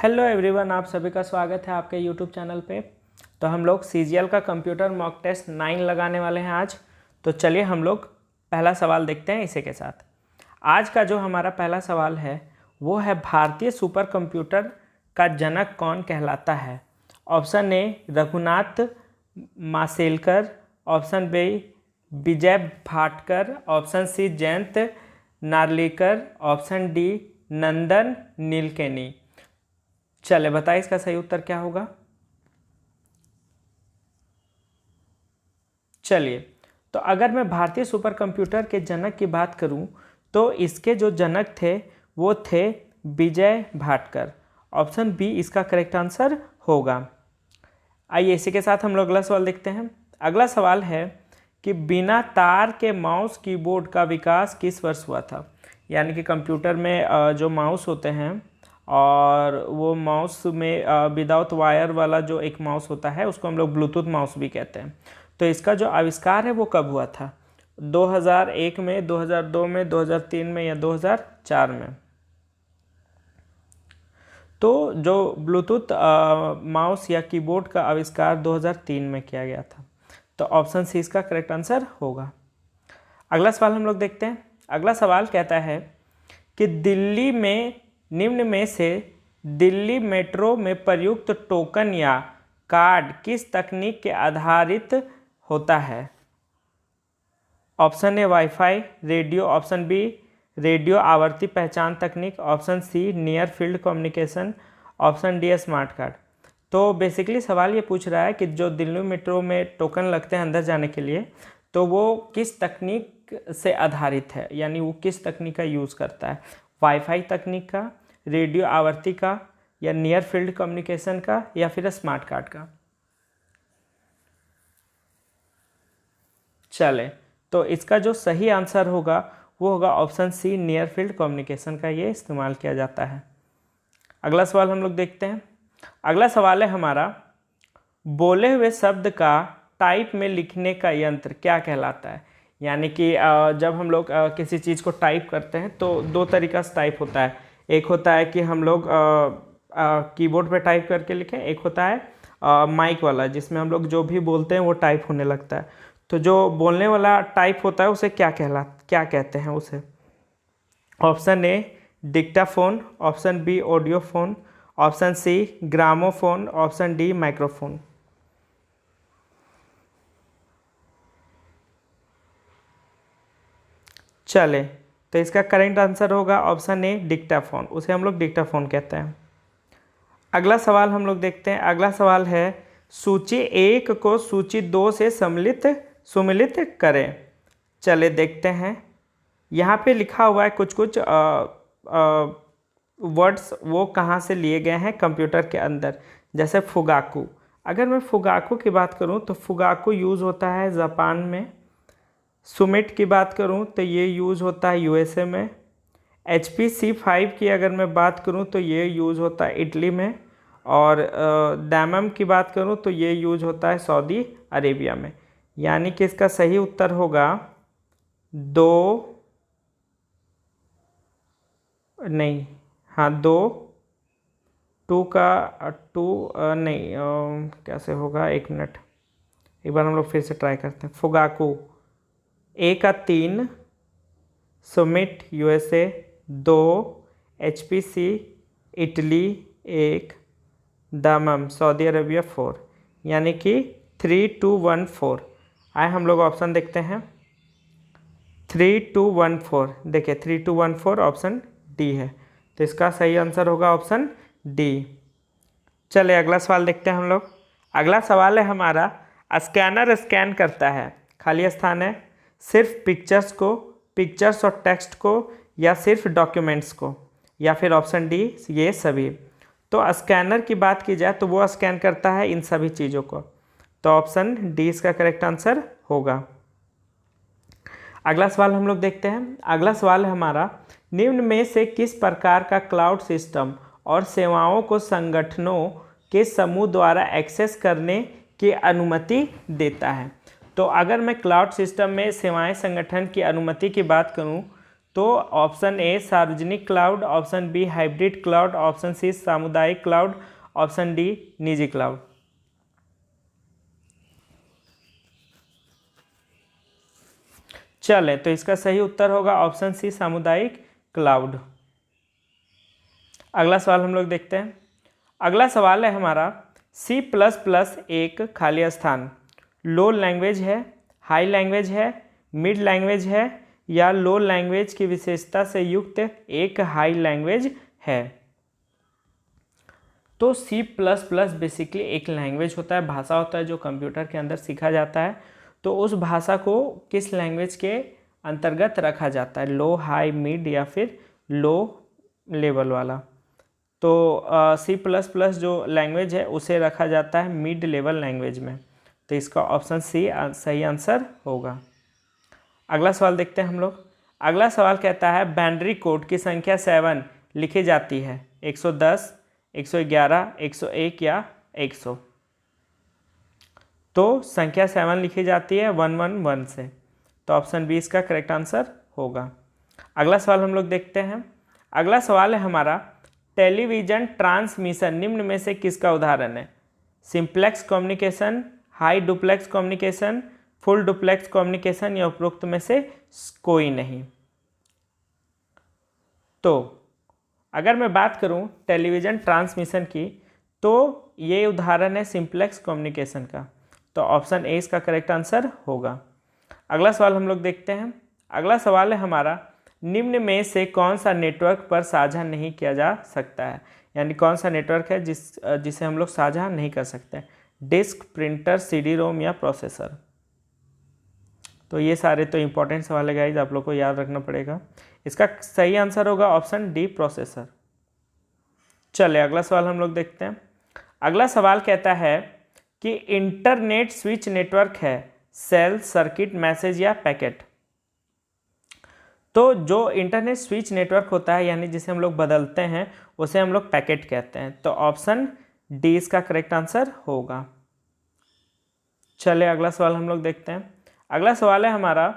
Hello everyone, आप सभी का स्वागत है आपके यूट्यूब चैनल पे। तो हम लोग सीजीएल का कंप्यूटर मॉक टेस्ट 9 लगाने वाले हैं आज। तो चलिए हम लोग पहला सवाल देखते हैं इसी के साथ। आज का जो हमारा पहला सवाल है वो है, भारतीय सुपर कंप्यूटर का जनक कौन कहलाता है। Option A Raghunath Mashelkar, option B Vijay Bhatkar, option C Jayant Narlikar, option D Nandan Nilekani. चले बताइए इसका सही उत्तर क्या होगा। चलिए, तो अगर मैं भारतीय सुपर कंप्यूटर के जनक की बात करूं तो इसके जो जनक थे वो थे विजय भाटकर। ऑप्शन बी इसका करेक्ट आंसर होगा। आइए इसी के साथ हम लोग अगला सवाल देखते हैं। अगला सवाल है कि बिना तार के माउस कीबोर्ड का विकास किस वर्ष हुआ था। यानी कि कंप्यूटर में जो माउस होते हैं और वो माउस में विदाउट वायर वाला जो एक माउस होता है उसको हम लोग ब्लूटूथ माउस भी कहते हैं। तो इसका जो आविष्कार है वो कब हुआ था, 2001 में, 2002 में, 2003 में या 2004 में। तो जो ब्लूटूथ माउस या कीबोर्ड का आविष्कार 2003 में किया गया था। तो ऑप्शन सी इसका करेक्ट आंसर होगा। अगला सवाल हम लोग देखते हैं। अगला सवाल कहता है कि दिल्ली में निम्न में से दिल्ली मेट्रो में प्रयुक्त टोकन या कार्ड किस तकनीक के आधारित होता है। Option A wifi radio, option B radio आवर्ती पहचान तकनीक, option C near field communication, option D smart card. तो बेसिकली सवाल ये पूछ रहा है कि जो दिल्ली मेट्रो में टोकन लगते हैं अंदर जाने के लिए, तो वो किस तकनीक से आधारित है, यानी वो किस तकनीक का यूज़ करता है। वाईफाई तकनीक का, रेडियो आवर्ती का, या नियर फील्ड कम्युनिकेशन का, या फिर स्मार्ट कार्ड का। चले, तो इसका जो सही आंसर होगा वो होगा option C near field communication का ये इस्तेमाल किया जाता है। अगला सवाल हम लोग देखते हैं। अगला सवाल है हमारा, बोले हुए शब्द का टाइप में लिखने का यंत्र क्या कहलाता है। यानी कि जब हम लोग किसी चीज़ को टाइप करते हैं तो दो तरीका से टाइप होता है। एक होता है कि हम लोग कीबोर्ड पे टाइप करके लिखें, एक होता है माइक वाला जिसमें हम लोग जो भी बोलते हैं वो टाइप होने लगता है। तो जो बोलने वाला टाइप होता है उसे क्या कहते हैं उसे। Option A dictaphone, option B audiophone, option C gramophone, option D microphone. चले, तो इसका करेक्ट आंसर होगा ऑप्शन ए डिक्टाफोन, उसे हम लोग डिक्टाफोन कहते हैं। अगला सवाल हम लोग देखते हैं। अगला सवाल है, सूची 1 को सूची 2 से सुमिलित करें। चले देखते हैं। यहाँ पे लिखा हुआ है कुछ वर्ड्स, वो कहाँ से लिए गए हैं कंप्यूटर के अंदर। जैसे फुगाकू, अगर मैं फुगाकू की बात करूँ तो फुगाकू यूज़ होता है जापान में। सुमिट की बात करूं तो ये यूज़ होता है यूएसए में। HPC5 की अगर मैं बात करूं तो ये यूज़ होता है इटली में। और डैमम की बात करूं तो ये यूज़ होता है सऊदी अरेबिया में। यानी कि इसका सही उत्तर होगा कैसे होगा, एक मिनट, एक बार हम लोग फिर से ट्राई करते हैं। फुगाकू 1 का 3, Summit USA 2, HPC Italy 1, Dammam Saudi Arabia 4, यानी कि 3, 2, 1, 4। आए हम लोग ऑप्शन देखते हैं। 3, 2, 1, 4, देखिए 3, 2, 1, 4 ऑप्शन डी है। तो इसका सही आंसर होगा ऑप्शन डी। चले अगला सवाल देखते हैं हम लोग। अगला सवाल है हमारा, स्कैनर स्कैन करता है, खाली स्थान है, सिर्फ पिक्चर्स और टेक्स्ट को, या सिर्फ डॉक्यूमेंट्स को, या फिर ऑप्शन डी ये सभी। तो स्कैनर की बात की जाए तो वो स्कैन करता है इन सभी चीज़ों को। तो ऑप्शन डी इसका करेक्ट आंसर होगा। अगला सवाल हम लोग देखते हैं। अगला सवाल है हमारा, निम्न में से किस प्रकार का क्लाउड सिस्टम और सेवाओं को संगठनों के समूह द्वारा एक्सेस करने की अनुमति देता है। तो अगर मैं क्लाउड सिस्टम में सेवाएं संगठन की अनुमति की बात करूं तो ऑप्शन ए सार्वजनिक cloud, option B hybrid cloud, option C सामुदायिक क्लाउड, ऑप्शन डी निजी क्लाउड। चले, तो इसका सही उत्तर होगा ऑप्शन सी सामुदायिक क्लाउड। अगला सवाल हम लोग देखते हैं। अगला सवाल है हमारा, C++ एक खाली स्थान लो लैंग्वेज है, हाई लैंग्वेज है, मिड लैंग्वेज है या लो लैंग्वेज की विशेषता से युक्त एक हाई लैंग्वेज है। तो C++ बेसिकली एक लैंग्वेज होता है, भाषा होता है जो कंप्यूटर के अंदर सीखा जाता है। तो उस भाषा को किस लैंग्वेज के अंतर्गत रखा जाता है, लो, हाई, मिड या फिर लो लेवल वाला। तो C++ जो लैंग्वेज है उसे रखा जाता है मिड लेवल लैंग्वेज में। तो इसका ऑप्शन सी सही आंसर होगा। अगला सवाल देखते हैं हम लोग। अगला सवाल कहता है बाइनरी कोड की संख्या 7 लिखी जाती है 110, 111, 101 या 100। तो संख्या 7 लिखी जाती है 111 से। तो ऑप्शन बी इसका करेक्ट आंसर होगा। अगला सवाल हम लोग देखते हैं। अगला सवाल है हमारा, टेलीविजन ट्रांसमिशन निम्न में से किसका उदाहरण है? Simplex communication, high duplex communication, full duplex communication या उपरोक्त में से कोई नहीं। तो अगर मैं बात करूं टेलीविजन ट्रांसमिशन की, तो ये उदाहरण है सिंप्लेक्स कम्युनिकेशन का। तो ऑप्शन ए इसका करेक्ट आंसर होगा। अगला सवाल हम लोग देखते हैं। अगला सवाल है हमारा, निम्न में से कौन सा नेटवर्क पर साझा नहीं किया जा सकता है? यानी कौन सा नेटवर्क है जिसे हम लोग साझा नहीं कर सकते? डिस्क, प्रिंटर, CD रोम या प्रोसेसर। तो ये सारे तो इंपॉर्टेंट सवाल है गाइज, आप लोग को याद रखना पड़ेगा। इसका सही आंसर होगा ऑप्शन डी प्रोसेसर। चलिए अगला सवाल हम लोग देखते हैं। अगला सवाल कहता है कि इंटरनेट स्विच नेटवर्क है सेल, सर्किट, मैसेज या पैकेट। तो जो इंटरनेट स्विच नेटवर्क होता है यानी जिसे हम लोग बदलते हैं उसे हम लोग पैकेट कहते हैं। तो ऑप्शन डी इसका करेक्ट आंसर होगा। चलिए अगला सवाल हम लोग देखते हैं। अगला सवाल है हमारा,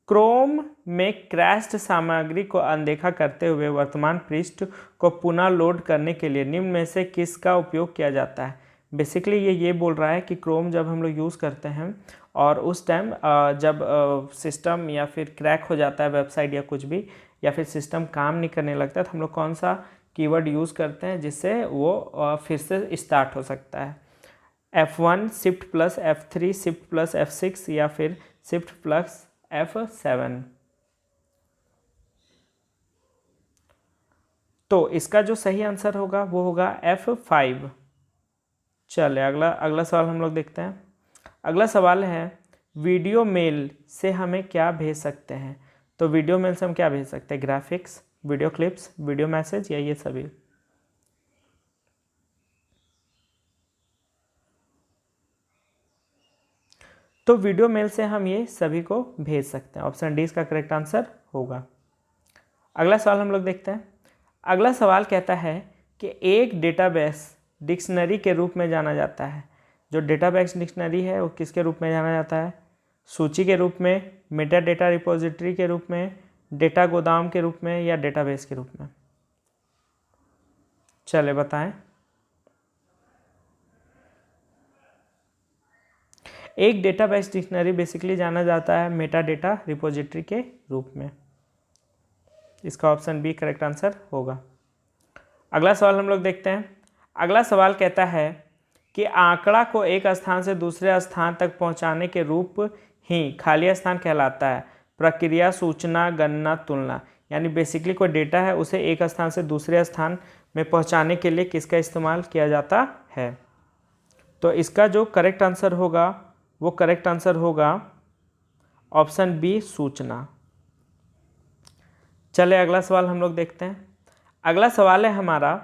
क्रोम में क्रैश्ड सामग्री को अनदेखा करते हुए वर्तमान पृष्ठ को पुनः लोड करने के लिए निम्न में से किसका उपयोग किया जाता है? बेसिकली ये बोल रहा है कि क्रोम जब हम लोग यूज़ करते हैं और उस टाइम जब सिस्टम या फिर क्रैक हो जाता है वेबसाइट या कुछ भी, या फिर सिस्टम काम नहीं करने लगता है, तो हम लोग कौन सा कीवर्ड यूज़ करते हैं जिससे वो फिर से स्टार्ट हो सकता है? F1, shift plus F3, shift plus F6 या फिर शिफ्ट प्लस F7। तो इसका जो सही आंसर होगा वो होगा F5। चलिए अगला सवाल हम लोग देखते हैं। अगला सवाल है, वीडियो मेल से हमें क्या भेज सकते हैं? तो वीडियो मेल से हम क्या भेज सकते हैं? Graphics, video clips, video message या ये सभी। तो वीडियो मेल से हम ये सभी को भेज सकते हैं। ऑप्शन डी इसका करेक्ट आंसर होगा। अगला सवाल हम लोग देखते हैं। अगला सवाल कहता है कि एक डेटाबेस डिक्शनरी के रूप में जाना जाता है। जो डेटाबेस डिक्शनरी है वो किसके रूप में जाना जाता है? सूची के रूप में, मेटा डेटा रिपोजिटरी के रूप में, डेटा गोदाम के रूप में या डेटाबेस के रूप में? चले बताएं। एक डेटाबेस डिक्शनरी बेसिकली जाना जाता है मेटा डेटा रिपोजिटरी के रूप में। इसका ऑप्शन बी करेक्ट आंसर होगा। अगला सवाल हम लोग देखते हैं। अगला सवाल कहता है कि आंकड़ा को एक स्थान से दूसरे स्थान तक पहुंचाने के रूप ही खाली स्थान कहलाता है। प्रक्रिया, सूचना, गणना, तुलना। यानी बेसिकली कोई डेटा है उसे एक स्थान से दूसरे स्थान में पहुंचाने के लिए किसका इस्तेमाल किया जाता है? तो इसका जो करेक्ट आंसर होगा वो करेक्ट आंसर होगा ऑप्शन बी सूचना। चले अगला सवाल हम लोग देखते हैं। अगला सवाल है हमारा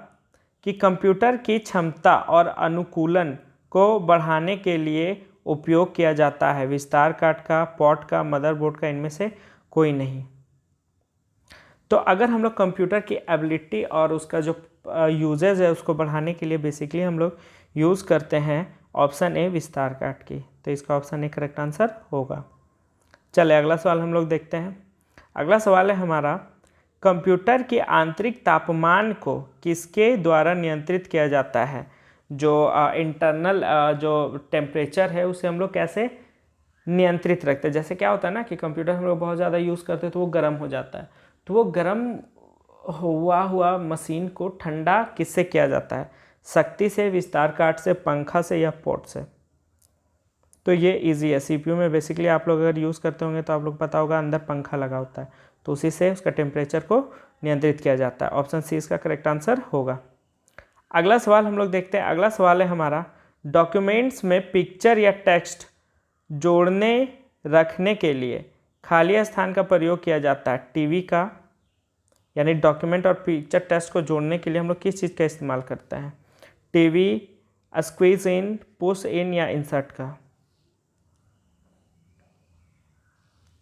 कि कंप्यूटर की क्षमता और अनुकूलन को बढ़ाने के लिए उपयोग किया जाता है विस्तार कार्ड का, पॉट का, मदरबोर्ड का, इनमें से कोई नहीं। तो अगर हम लोग कंप्यूटर की एबिलिटी और उसका जो यूजेज है उसको बढ़ाने के लिए बेसिकली हम लोग यूज़ करते हैं ऑप्शन ए विस्तार कार्ड की। तो इसका ऑप्शन ए करेक्ट आंसर होगा। चले अगला सवाल हम लोग देखते हैं। अगला सवाल है हमारा, कंप्यूटर के आंतरिक तापमान को किसके द्वारा नियंत्रित किया जाता है? जो इंटरनल जो टेम्परेचर है उसे हम लोग कैसे नियंत्रित रखते हैं? जैसे क्या होता है ना कि कंप्यूटर हम लोग बहुत ज़्यादा यूज़ करते हैं तो वो गर्म हो जाता है, तो वो गर्म हुआ मशीन को ठंडा किससे किया जाता है? शक्ति से, विस्तार कार्ड से, पंखा से या पोर्ट से? तो ये इजी है। सीपीयू में बेसिकली आप लोग अगर यूज़ करते होंगे तो आप लोग पता होगा अंदर पंखा लगा होता है, तो उसी से उसका टेम्परेचर को नियंत्रित किया जाता है। ऑप्शन सी इसका करेक्ट आंसर होगा। अगला सवाल हम लोग देखते हैं। अगला सवाल है हमारा, डॉक्यूमेंट्स में पिक्चर या टेक्स्ट जोड़ने रखने के लिए खाली स्थान का प्रयोग किया जाता है? टीवी का, यानी डॉक्यूमेंट और पिक्चर टेक्स्ट को जोड़ने के लिए हम लोग किस चीज़ का इस्तेमाल करते हैं? TV, squeeze in, push in या इंसर्ट का?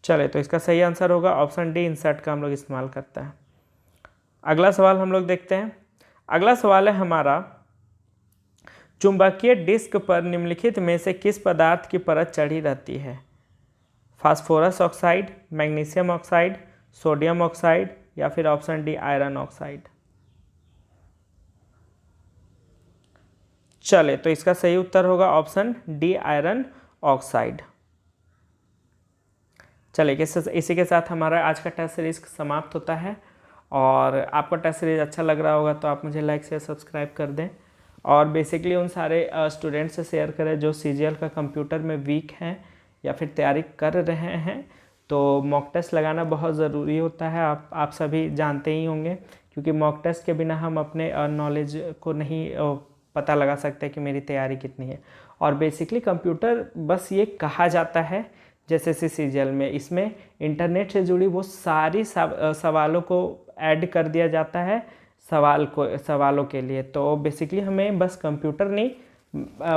चले, तो इसका सही आंसर होगा ऑप्शन डी, इंसर्ट का हम लोग इस्तेमाल करते हैं। अगला सवाल हम लोग देखते हैं। अगला सवाल है हमारा, चुंबकीय डिस्क पर निम्नलिखित में से किस पदार्थ की परत चढ़ी रहती है? Phosphorus oxide, magnesium oxide, sodium oxide या फिर ऑप्शन डी आयरन ऑक्साइड? चले, तो इसका सही उत्तर होगा ऑप्शन डी आयरन ऑक्साइड। चलिए, इसी के साथ हमारा आज का टेस्ट सीरीज समाप्त होता है। और आपको टेस्ट सीरीज अच्छा लग रहा होगा तो आप मुझे लाइक शेयर सब्सक्राइब कर दें, और बेसिकली उन सारे स्टूडेंट्स से शेयर करें जो सीजीएल का कंप्यूटर में वीक हैं या फिर तैयारी कर रहे हैं। तो मॉक टेस्ट लगाना बहुत ज़रूरी होता है, आप सभी जानते ही होंगे, क्योंकि मॉक टेस्ट के बिना हम अपने नॉलेज को नहीं पता लगा सकते कि मेरी तैयारी कितनी है। और बेसिकली कंप्यूटर बस ये कहा जाता है जैसे सीजीएल में, इसमें इंटरनेट से जुड़ी वो सारी सवालों को ऐड कर दिया जाता है सवालों के लिए। तो बेसिकली हमें बस कंप्यूटर नहीं,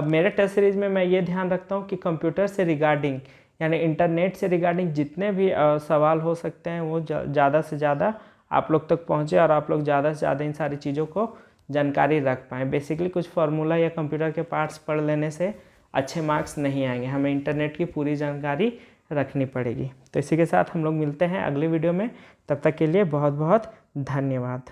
मेरे टेस्ट सीरीज में मैं ये ध्यान रखता हूँ कि कंप्यूटर से रिगार्डिंग, यानी इंटरनेट से रिगार्डिंग जितने भी सवाल हो सकते हैं वो ज़्यादा से ज़्यादा आप लोग तक पहुँचे और आप लोग ज़्यादा से ज़्यादा इन सारी चीज़ों को जानकारी रख पाएँ। बेसिकली कुछ फार्मूला या कंप्यूटर के पार्ट्स पढ़ लेने से अच्छे मार्क्स नहीं आएंगे, हमें इंटरनेट की पूरी जानकारी रखनी पड़ेगी। तो इसी के साथ हम लोग मिलते हैं अगली वीडियो में, तब तक के लिए बहुत बहुत धन्यवाद।